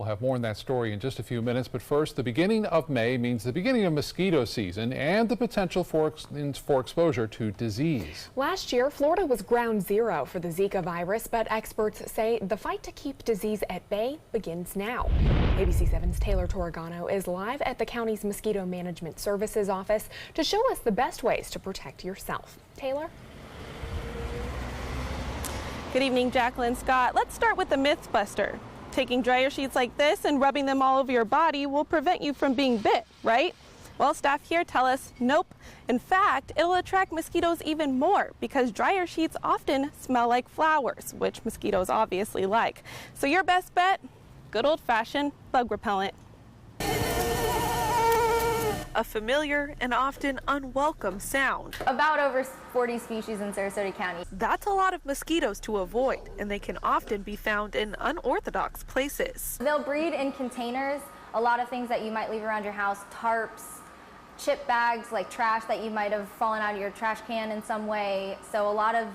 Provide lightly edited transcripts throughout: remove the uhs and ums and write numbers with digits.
We'll have more on that story in just a few minutes, but first, the beginning of May means the beginning of mosquito season and the potential for exposure to disease. Last year, Florida was ground zero for the Zika virus, but experts say the fight to keep disease at bay begins now. ABC 7's Taylor Torregano is live at the county's Mosquito Management Services office to show us the best ways to protect yourself. Taylor? Good evening, Jacqueline Scott. Let's start with the Mythbuster. Taking dryer sheets like this and rubbing them all over your body will prevent you from being bit, right? Well, staff here tell us nope. In fact, it'll attract mosquitoes even more because dryer sheets often smell like flowers, which mosquitoes obviously like. So your best bet, good old-fashioned bug repellent. A familiar and often unwelcome sound. About over 40 species in Sarasota County. That's a lot of mosquitoes to avoid, and they can often be found in unorthodox places. They'll breed in containers. A lot of things that you might leave around your house, tarps, chip bags, like trash that you might have fallen out of your trash can in some way. So a lot of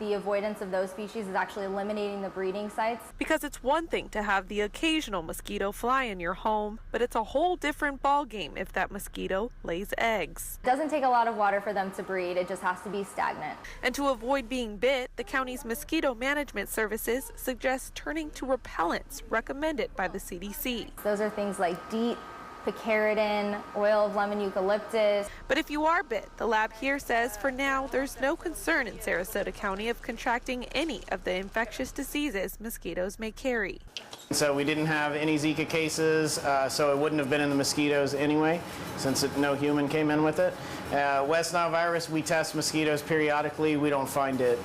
the avoidance of those species is actually eliminating the breeding sites. Because it's one thing to have the occasional mosquito fly in your home, but it's a whole different ballgame if that mosquito lays eggs. It doesn't take a lot of water for them to breed, it just has to be stagnant. And to avoid being bit, the county's Mosquito Management Services suggests turning to repellents recommended by the CDC. Those are things like DEET, picaridin, oil of lemon eucalyptus. But if you are bit, the lab here says for now there's no concern in Sarasota County of contracting any of the infectious diseases mosquitoes may carry. So we didn't have any Zika cases, so it wouldn't have been in the mosquitoes anyway, since no human came in with it. West Nile virus, we test mosquitoes periodically. We don't find it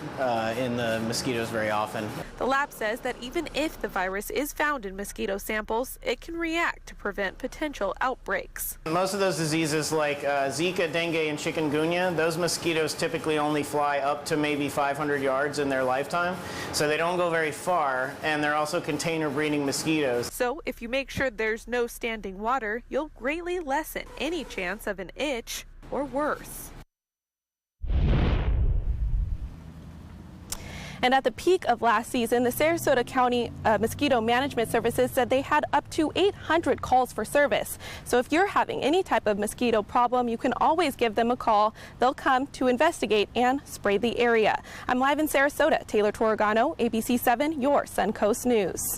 in the mosquitoes very often. The lab says that even if the virus is found in mosquito samples, it can react to prevent potential outbreaks. Most of those diseases like Zika, dengue, and chikungunya, those mosquitoes typically only fly up to maybe 500 yards in their lifetime, so they don't go very far, and they're also container breeding mosquitoes. So if you make sure there's no standing water, you'll greatly lessen any chance of an itch or worse. And at the peak of last season, the Sarasota County Mosquito Management Services said they had up to 800 calls for service. So if you're having any type of mosquito problem, you can always give them a call. They'll come to investigate and spray the area. I'm live in Sarasota. Taylor Torregano, ABC 7, your Suncoast News.